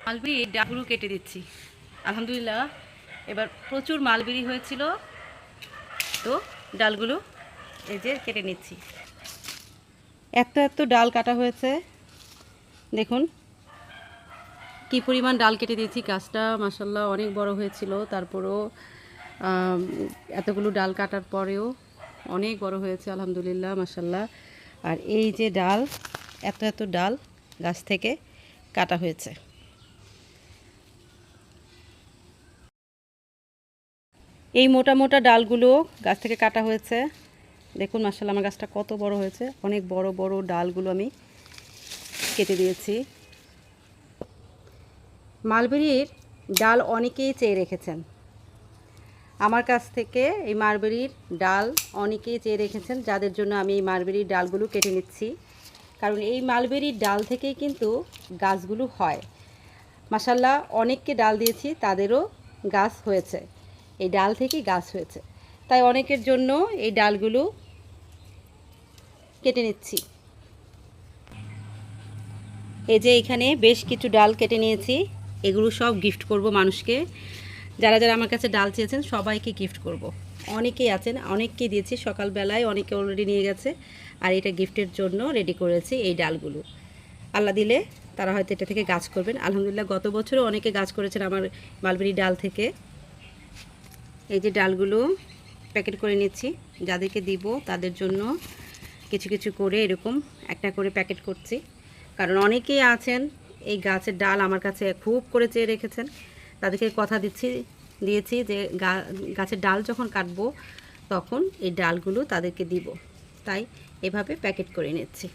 মালবেরির ডালগুলো কেটে দিচ্ছি। আলহামদুলিল্লাহ এবার প্রচুর মালবেরি হয়েছিল, তো ডালগুলো এই যে কেটে নিচ্ছি। এত এত ডাল কাটা হয়েছে, দেখুন কি পরিমাণ ডাল কেটে দিয়েছি। গাছটা মাশাল্লাহ অনেক বড় হয়েছিল, তারপরেও এতগুলো ডাল কাটার পরেও অনেক বড় হয়েছে আলহামদুলিল্লাহ মাশাল্লাহ। আর এই যে ডাল, এত এত ডাল গাছ থেকে কাটা হয়েছে। এই মোটা মোটা ডালগুলো গাছ থেকে কাটা হয়েছে। দেখুন মাশাআল্লাহ আমার গাছটা কত বড় হয়েছে, অনেক বড় বড় ডালগুলো আমি কেটে দিয়েছি। মালবেরির ডাল অনেকেই চেয়ে রেখেছেন আমার কাছ থেকে, এই মালবেরির ডাল অনেকেই চেয়ে রেখেছেন, যাদের জন্য আমি এই মালবেরির ডালগুলো কেটে নিচ্ছি। কারণ এই মালবেরির ডাল থেকেই কিন্তু গাছগুলো হয়। মাশাআল্লাহ অনেককে ডাল দিয়েছি, তাদেরও গাছ হয়েছে, এই ডাল থেকেই গাছ হয়েছে। তাই অনেকের জন্য এই ডালগুলো কেটে নিচ্ছি। এই যে এখানে বেশ কিছু ডাল কেটে নিয়েছি, এগুলো সব গিফট করব মানুষকে। যারা যারা আমার কাছে ডাল চেয়েছেন সবাইকে গিফট করব। অনেকেই আছেন, অনেককে দিয়েছি, সকালবেলায় অনেকে অলরেডি নিয়ে গেছে। আর এটা গিফটের জন্য রেডি করেছি এই ডালগুলো। আল্লাহ দিলে তারা হয়তো এটা থেকে গাছ করবেন। আলহামদুলিল্লাহ গত বছরও অনেকে গাছ করেছেন আমার মালবেরি ডাল থেকে। এই যে ডালগুলো প্যাকেট করে নিচ্ছি, যাদেরকে দিব তাদের জন্য কিছু কিছু করে এরকম একটা করে প্যাকেট করছি। কারণ অনেকেই আছেন এই গাছের ডাল আমার কাছে খুব করে চেয়ে রেখেছেন, তাদেরকে কথা দিয়েছি যে গাছের ডাল যখন কাটবো তখন এই ডালগুলো তাদেরকে দিব, তাই এভাবে প্যাকেট করে নিচ্ছি।